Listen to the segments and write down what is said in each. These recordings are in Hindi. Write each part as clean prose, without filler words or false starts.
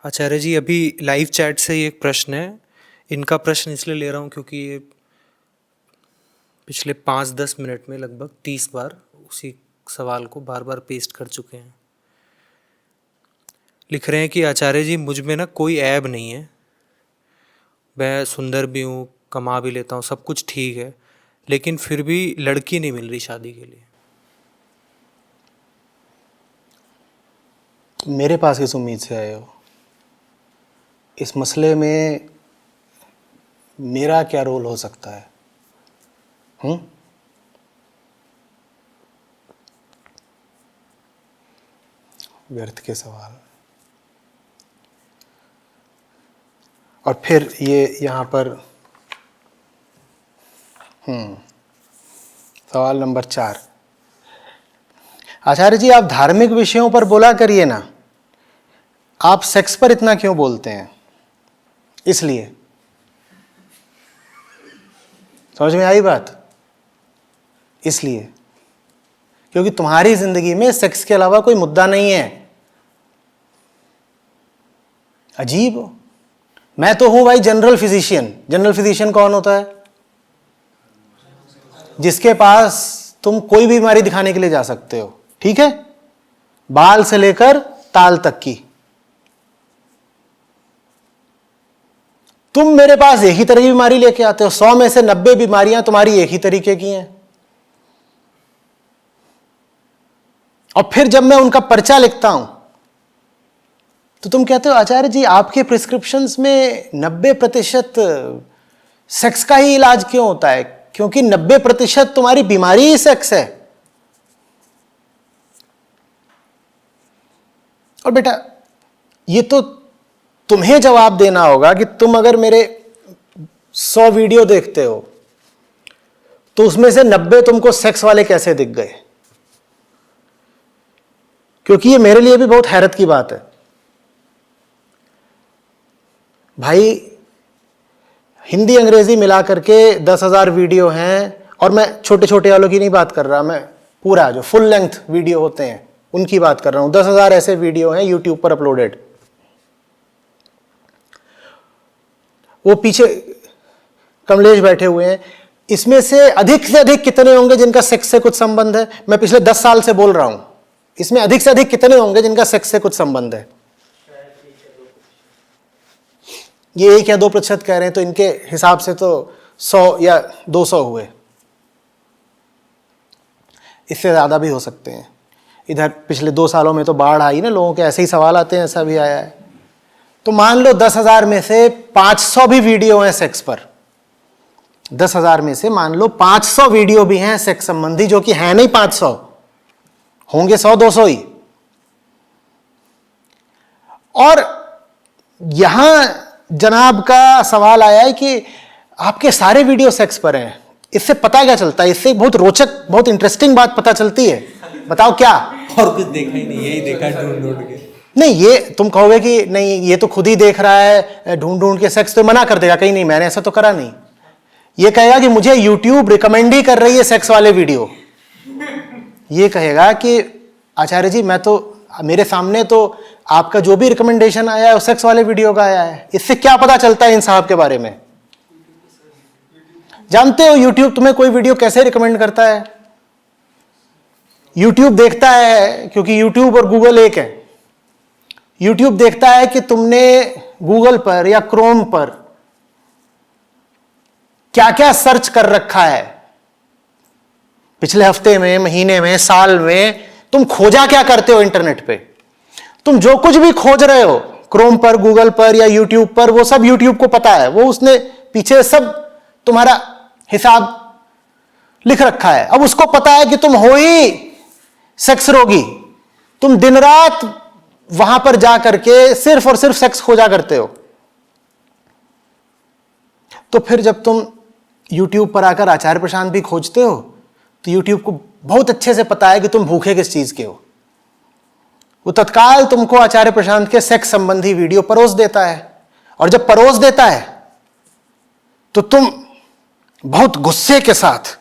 आचार्य जी, अभी लाइव चैट से ही एक प्रश्न है। इनका प्रश्न इसलिए ले रहा हूँ क्योंकि ये पिछले 5-10 मिनट में लगभग 30 बार उसी सवाल को बार बार पेस्ट कर चुके हैं। लिख रहे हैं कि आचार्य जी, मुझ में ना कोई ऐब नहीं है, मैं सुंदर भी हूँ, कमा भी लेता हूँ, सब कुछ ठीक है, लेकिन फिर भी लड़की नहीं मिल रही शादी के लिए। मेरे पास किस उम्मीद से आए हो? इस मसले में मेरा क्या रोल हो सकता है? व्यर्थ के सवाल। और फिर ये यहाँ पर सवाल नंबर 4। आचार्य जी, आप धार्मिक विषयों पर बोला करिए ना, आप सेक्स पर इतना क्यों बोलते हैं? इसलिए समझ में आई बात? इसलिए क्योंकि तुम्हारी जिंदगी में सेक्स के अलावा कोई मुद्दा नहीं है। अजीब हो। मैं तो हूं भाई जनरल फिजिशियन। जनरल फिजिशियन कौन होता है? जिसके पास तुम कोई भी बीमारी दिखाने के लिए जा सकते हो, ठीक है, बाल से लेकर ताल तक की। तुम मेरे पास एक ही तरह की बीमारी लेके आते हो। 100 में से 90 बीमारियां तुम्हारी एक ही तरीके की हैं। और फिर जब मैं उनका पर्चा लिखता हूं तो तुम कहते हो आचार्य जी, आपके प्रिस्क्रिप्शंस में 90% सेक्स का ही इलाज क्यों होता है? क्योंकि 90% तुम्हारी बीमारी ही सेक्स है। और बेटा, ये तो तुम्हें जवाब देना होगा कि तुम अगर मेरे 100 वीडियो देखते हो तो उसमें से 90 तुमको सेक्स वाले कैसे दिख गए? क्योंकि ये मेरे लिए भी बहुत हैरत की बात है भाई। हिंदी अंग्रेजी मिला करके 10,000 वीडियो हैं, और मैं छोटे छोटे वालों की नहीं बात कर रहा, मैं पूरा जो फुल लेंथ वीडियो होते हैं उनकी बात कर रहा हूं। 10,000 ऐसे वीडियो हैं यूट्यूब पर अपलोडेड। वो पीछे कमलेश बैठे हुए हैं, इसमें से अधिक कितने होंगे जिनका सेक्स से कुछ संबंध है? मैं पिछले 10 साल से बोल रहा हूं, इसमें अधिक से अधिक कितने होंगे जिनका सेक्स से कुछ संबंध है? ये 1 या 2% कह रहे हैं, तो इनके हिसाब से तो 100 या 200 हुए। इससे ज्यादा भी हो सकते हैं। इधर पिछले 2 सालों में तो बाढ़ आई ना, लोगों के ऐसे ही सवाल आते हैं, ऐसा भी आया है। तो मान लो 10,000 में से 500 भी वीडियो हैं सेक्स पर। 10,000 में से मान लो 500 वीडियो भी हैं सेक्स संबंधी, जो कि है नहीं 500, होंगे 100-200 ही। और यहां जनाब का सवाल आया है कि आपके सारे वीडियो सेक्स पर हैं। इससे पता क्या चलता है? इससे बहुत रोचक, बहुत इंटरेस्टिंग बात पता चलती है। बताओ क्या? और कुछ देखा ही नहीं, यही देखा ढूंढ ढूंढ के। नहीं, ये तुम कहोगे कि नहीं, ये तो खुद ही देख रहा है ढूंढ ढूंढ के सेक्स, तो मना कर देगा कहीं नहीं मैंने ऐसा तो करा नहीं। ये कहेगा कि मुझे यूट्यूब रिकमेंड ही कर रही है सेक्स वाले वीडियो। ये कहेगा कि आचार्य जी, मैं तो, मेरे सामने तो आपका जो भी रिकमेंडेशन आया है वो सेक्स वाले वीडियो का आया है। इससे क्या पता चलता है इन साहब के बारे में? जानते हो यूट्यूब तुम्हें कोई वीडियो कैसे रिकमेंड करता है? यूट्यूब देखता है, क्योंकि यूट्यूब और गूगल एक है। यूट्यूब देखता है कि तुमने गूगल पर या क्रोम पर क्या क्या सर्च कर रखा है पिछले हफ्ते में, महीने में, साल में। तुम खोजा क्या करते हो इंटरनेट पे? तुम जो कुछ भी खोज रहे हो क्रोम पर, गूगल पर या यूट्यूब पर, वो सब यूट्यूब को पता है। वो उसने पीछे सब तुम्हारा हिसाब लिख रखा है। अब उसको पता है कि तुम हो ही सेक्स रोगी। तुम दिन रात वहां पर जा करके सिर्फ और सिर्फ सेक्स खोजा करते हो। तो फिर जब तुम यूट्यूब पर आकर आचार्य प्रशांत भी खोजते हो तो यूट्यूब को बहुत अच्छे से पता है कि तुम भूखे किस चीज के हो। वो तत्काल तुमको आचार्य प्रशांत के सेक्स संबंधी वीडियो परोस देता है। और जब परोस देता है तो तुम बहुत गुस्से के साथ,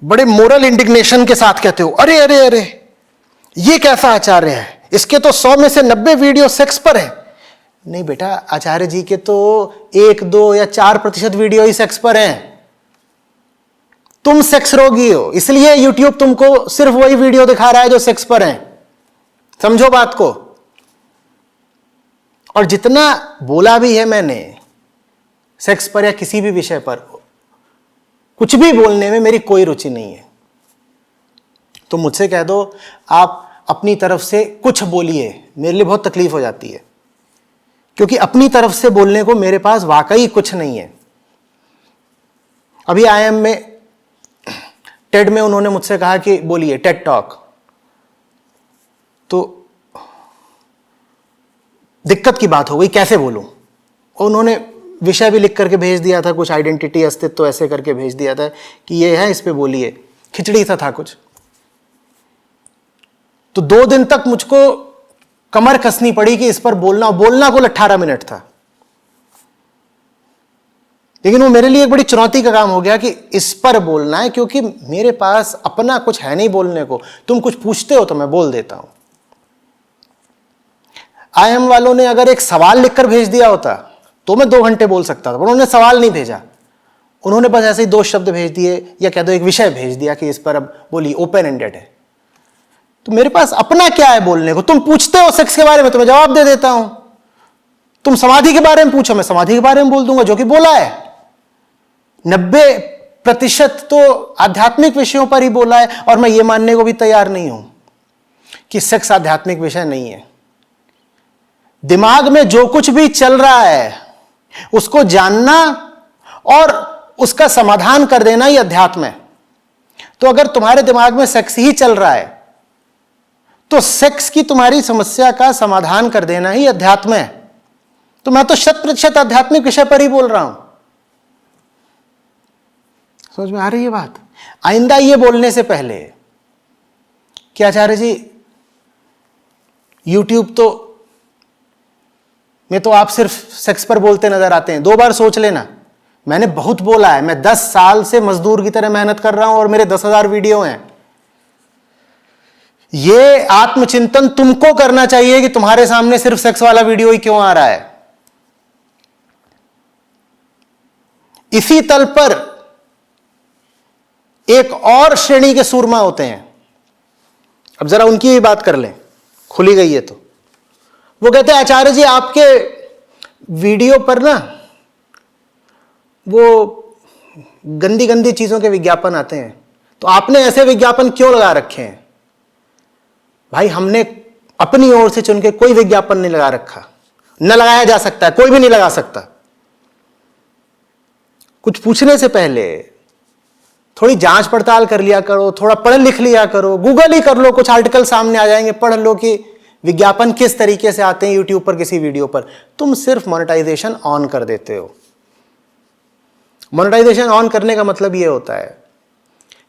बड़े मोरल इंडिग्नेशन के साथ कहते हो, अरे अरे अरे, ये कैसा आचार्य है? इसके तो 100 में से 90 वीडियो सेक्स पर है। नहीं बेटा, आचार्य जी के तो 1, 2 या 4% वीडियो ही सेक्स पर हैं। तुम सेक्स रोगी हो, इसलिए यूट्यूब तुमको सिर्फ वही वीडियो दिखा रहा है जो सेक्स पर हैं। समझो बात को। और जितना बोला भी है मैंने सेक्स पर या किसी भी विषय पर, कुछ भी बोलने में मेरी कोई रुचि नहीं है। तो मुझसे कह दो आप अपनी तरफ से कुछ बोलिए, मेरे लिए बहुत तकलीफ हो जाती है, क्योंकि अपनी तरफ से बोलने को मेरे पास वाकई कुछ नहीं है। अभी IIM में टेड में उन्होंने मुझसे कहा कि बोलिए टेड टॉक, तो दिक्कत की बात हो गई, कैसे बोलूं। और उन्होंने विषय भी लिख करके भेज दिया था, कुछ आइडेंटिटी अस्तित्व ऐसे करके भेज दिया था कि ये है, इस पे बोलिए। खिचड़ी सा था कुछ। तो 2 दिन तक मुझको कमर कसनी पड़ी कि इस पर बोलना कुल 18 मिनट था। लेकिन वो मेरे लिए एक बड़ी चुनौती का काम हो गया कि इस पर बोलना है, क्योंकि मेरे पास अपना कुछ है नहीं बोलने को। तुम कुछ पूछते हो तो मैं बोल देता हूं। IIM वालों ने अगर एक सवाल लिखकर भेज दिया होता तो मैं 2 घंटे बोल सकता था, पर उन्होंने सवाल नहीं भेजा। उन्होंने बस ऐसे ही 2 शब्द भेज दिए, या कह दो एक विषय भेज दिया कि इस पर अब बोलिए, ओपन एंडेड है। तो मेरे पास अपना क्या है बोलने को। तुम पूछते हो सेक्स के बारे में तो मैं जवाब दे देता हूं। तुम समाधि के बारे में पूछो, मैं समाधि के बारे में बोल दूंगा, जो कि बोला है। 90% तो आध्यात्मिक विषयों पर ही बोला है, और मैं ये मानने को भी तैयार नहीं हूं कि सेक्स आध्यात्मिक विषय नहीं है। दिमाग में जो कुछ भी चल रहा है उसको जानना और उसका समाधान कर देना ही अध्यात्म है। तो अगर तुम्हारे दिमाग में सेक्स ही चल रहा है तो सेक्स की तुम्हारी समस्या का समाधान कर देना ही अध्यात्म है। तो मैं तो 100% आध्यात्मिक विषय पर ही बोल रहा हूं। समझ में आ रही है बात? आइंदा ये बोलने से पहले कि आचार्य जी यूट्यूब में तो आप सिर्फ सेक्स पर बोलते नजर आते हैं, 2 बार सोच लेना। मैंने बहुत बोला है, मैं 10 साल से मजदूर की तरह मेहनत कर रहा हूं और मेरे 10,000 वीडियो हैं। ये आत्मचिंतन तुमको करना चाहिए कि तुम्हारे सामने सिर्फ सेक्स वाला वीडियो ही क्यों आ रहा है। इसी तल पर एक और श्रेणी के सूरमा होते हैं, अब जरा उनकी भी बात कर लें, खुली गई है तो। वो कहते हैं आचार्य जी आपके वीडियो पर ना वो गंदी गंदी चीजों के विज्ञापन आते हैं, तो आपने ऐसे विज्ञापन क्यों लगा रखे हैं। भाई हमने अपनी ओर से चुन के कोई विज्ञापन नहीं लगा रखा, न लगाया जा सकता है, कोई भी नहीं लगा सकता। कुछ पूछने से पहले थोड़ी जांच पड़ताल कर लिया करो, थोड़ा पढ़ लिख लिया करो, गूगल ही कर लो, कुछ आर्टिकल सामने आ जाएंगे, पढ़ लो कि विज्ञापन किस तरीके से आते हैं यूट्यूब पर किसी वीडियो पर। तुम सिर्फ मोनेटाइजेशन ऑन कर देते हो। मोनेटाइजेशन ऑन करने का मतलब यह होता है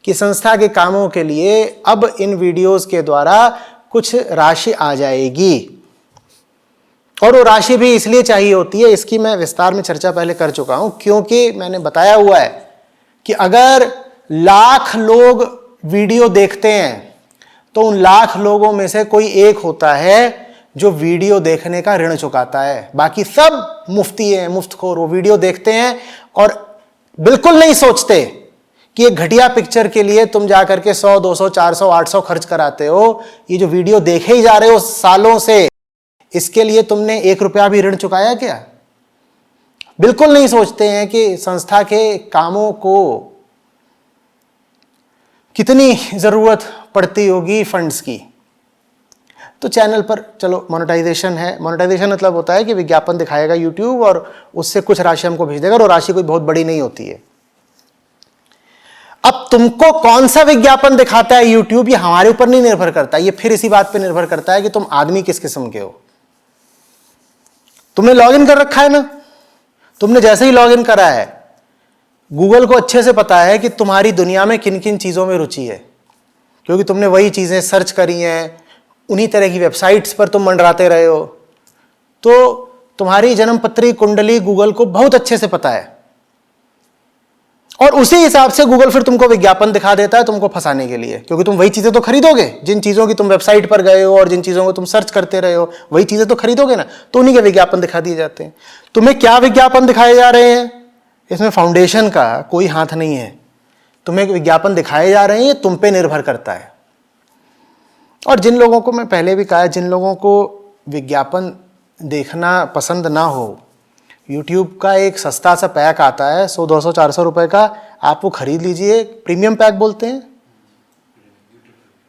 कि संस्था के कामों के लिए अब इन वीडियोस के द्वारा कुछ राशि आ जाएगी, और वो राशि भी इसलिए चाहिए होती है, इसकी मैं विस्तार में चर्चा पहले कर चुका हूं, क्योंकि मैंने बताया हुआ है कि अगर लाख लोग वीडियो देखते हैं तो उन लाख लोगों में से कोई एक होता है जो वीडियो देखने का ऋण चुकाता है। बाकी सब मुफ्ती हैं, मुफ्तखोर। वो वीडियो देखते हैं और बिल्कुल नहीं सोचते कि एक घटिया पिक्चर के लिए तुम जाकर के 100, 200, 400, 800 खर्च कराते हो। ये जो वीडियो देखे ही जा रहे हो सालों से, इसके लिए तुमने 1 रुपया भी ऋण चुकाया क्या? बिल्कुल नहीं सोचते हैं कि संस्था के कामों को कितनी जरूरत पड़ती होगी फंड्स की। तो चैनल पर चलो मोनेटाइजेशन है। मोनेटाइजेशन मतलब होता है कि विज्ञापन दिखाएगा यूट्यूब और उससे कुछ राशि हमको भेज देगा, और राशि कोई बहुत बड़ी नहीं होती है। अब तुमको कौन सा विज्ञापन दिखाता है यूट्यूब, ये हमारे ऊपर नहीं निर्भर करता। ये फिर इसी बात पे निर्भर करता है कि तुम आदमी किस किस्म के हो। तुमने लॉगिन कर रखा है ना, तुमने जैसे ही लॉगिन करा है, गूगल को अच्छे से पता है कि तुम्हारी दुनिया में किन किन चीजों में रुचि है, क्योंकि तुमने वही चीजें सर्च करी हैं, उन्हीं तरह की वेबसाइट्स पर तुम मंडराते रहे हो। तो तुम्हारी जन्मपत्री कुंडली गूगल को बहुत अच्छे से पता है, और उसी हिसाब से गूगल फिर तुमको विज्ञापन दिखा देता है तुमको फंसाने के लिए, क्योंकि तुम वही चीजें तो खरीदोगे जिन चीजों की तुम वेबसाइट पर गए हो और जिन चीजों को तुम सर्च करते रहे हो, वही चीजें तो खरीदोगे ना, तो उन्हीं के विज्ञापन दिखा दिए जाते हैं। तुम्हें क्या विज्ञापन दिखाए जा रहे हैं, इसमें फाउंडेशन का कोई हाथ नहीं है। तुम्हें विज्ञापन दिखाए जा रहे हैं, तुम पे निर्भर करता है। और जिन लोगों को, मैं पहले भी कहा है, जिन लोगों को विज्ञापन देखना पसंद ना हो, YouTube का एक सस्ता सा पैक आता है 100, 200, 400 रुपए का, आप वो खरीद लीजिए। प्रीमियम पैक बोलते हैं,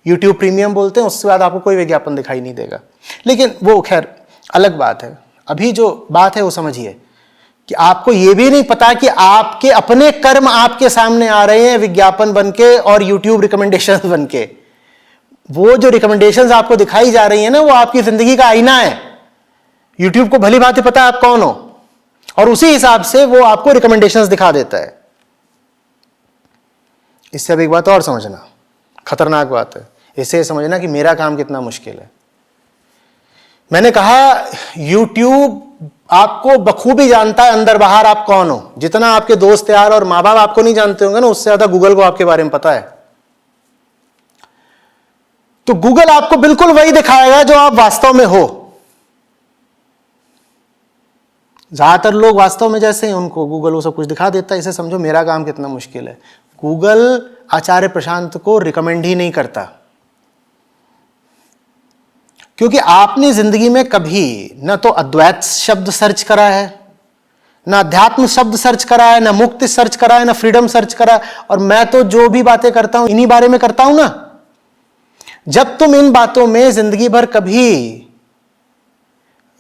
YouTube प्रीमियम बोलते हैं। उसके बाद आपको कोई विज्ञापन दिखाई नहीं देगा। लेकिन वो खैर अलग बात है। अभी जो बात है वो समझिए कि आपको ये भी नहीं पता कि आपके अपने कर्म आपके सामने आ रहे हैं विज्ञापन बनके और YouTube रिकमेंडेशंस बनके। वो जो रिकमेंडेशंस आपको दिखाई जा रही है ना, वो आपकी जिंदगी का आईना है। YouTube को भली भांति पता है आप कौन हो, और उसी हिसाब से वो आपको रिकमेंडेशंस दिखा देता है। इससे अब एक बात और समझना, खतरनाक बात है। इससे समझना कि मेरा काम कितना मुश्किल है। मैंने कहा YouTube आपको बखूबी जानता है अंदर बाहर आप कौन हो। जितना आपके दोस्त यार और माँ बाप आपको नहीं जानते होंगे ना, उससे ज्यादा गूगल को आपके बारे में पता है। तो गूगल आपको बिल्कुल वही दिखाएगा जो आप वास्तव में हो। ज्यादातर लोग वास्तव में जैसे हैं, उनको गूगल वो सब कुछ दिखा देता है। इसे समझो मेरा काम कितना मुश्किल है। गूगल आचार्य प्रशांत को रिकमेंड ही नहीं करता, क्योंकि आपने जिंदगी में कभी न तो अद्वैत शब्द सर्च करा है, न अध्यात्म शब्द सर्च करा है, न मुक्ति सर्च करा है, न फ्रीडम सर्च करा है। और मैं तो जो भी बातें करता हूं इन्हीं बारे में करता हूं ना। जब तुम इन बातों में जिंदगी भर कभी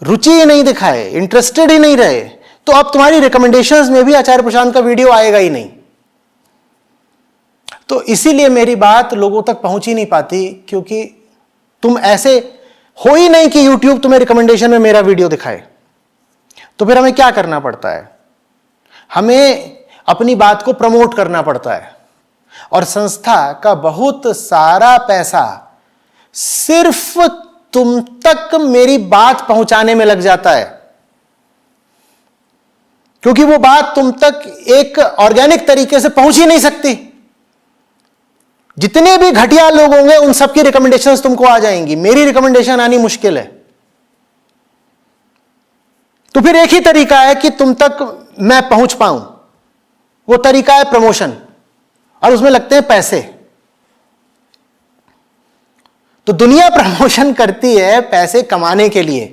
रुचि ही नहीं दिखाए, इंटरेस्टेड ही नहीं रहे, तो अब तुम्हारी रिकमेंडेशंस में भी आचार्य प्रशांत का वीडियो आएगा ही नहीं। तो इसीलिए मेरी बात लोगों तक पहुंच ही नहीं पाती, क्योंकि तुम ऐसे हो ही नहीं कि YouTube तुम्हें रिकमेंडेशन में मेरा वीडियो दिखाए। तो फिर हमें क्या करना पड़ता है, हमें अपनी बात को प्रमोट करना पड़ता है। और संस्था का बहुत सारा पैसा सिर्फ तुम तक मेरी बात पहुंचाने में लग जाता है, क्योंकि वो बात तुम तक एक ऑर्गेनिक तरीके से पहुंच ही नहीं सकती। जितने भी घटिया लोग होंगे उन सबकी रिकमेंडेशंस तुमको आ जाएंगी, मेरी रिकमेंडेशन आनी मुश्किल है। तो फिर एक ही तरीका है कि तुम तक मैं पहुंच पाऊं, वो तरीका है प्रमोशन, और उसमें लगते हैं पैसे। तो दुनिया प्रमोशन करती है पैसे कमाने के लिए।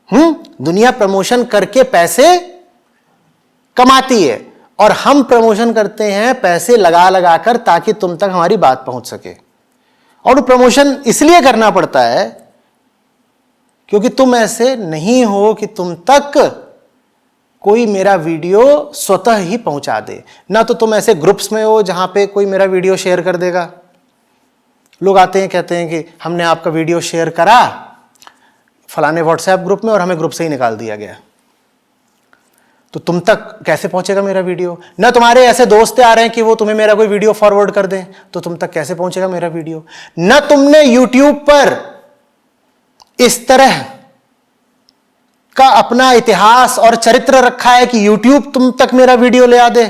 दुनिया प्रमोशन करके पैसे कमाती है, और हम प्रमोशन करते हैं पैसे लगा लगा कर, ताकि तुम तक हमारी बात पहुंच सके। और वो प्रमोशन इसलिए करना पड़ता है क्योंकि तुम ऐसे नहीं हो कि तुम तक कोई मेरा वीडियो स्वतः ही पहुंचा दे। ना तो तुम ऐसे ग्रुप्स में हो जहां पे कोई मेरा वीडियो शेयर कर देगा। लोग आते हैं, कहते हैं कि हमने आपका वीडियो शेयर करा फलाने व्हाट्सएप ग्रुप में और हमें ग्रुप से ही निकाल दिया गया। तो तुम तक कैसे पहुंचेगा मेरा वीडियो? ना तुम्हारे ऐसे दोस्त आ रहे हैं कि वो तुम्हें मेरा कोई वीडियो फॉरवर्ड कर दें, तो तुम तक कैसे पहुंचेगा मेरा वीडियो? ना तुमने YouTube पर इस तरह का अपना इतिहास और चरित्र रखा है कि YouTube तुम तक मेरा वीडियो ले आ दे,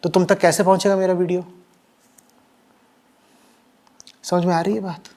तो तुम तक कैसे पहुंचेगा मेरा वीडियो? समझ में आ रही है बात?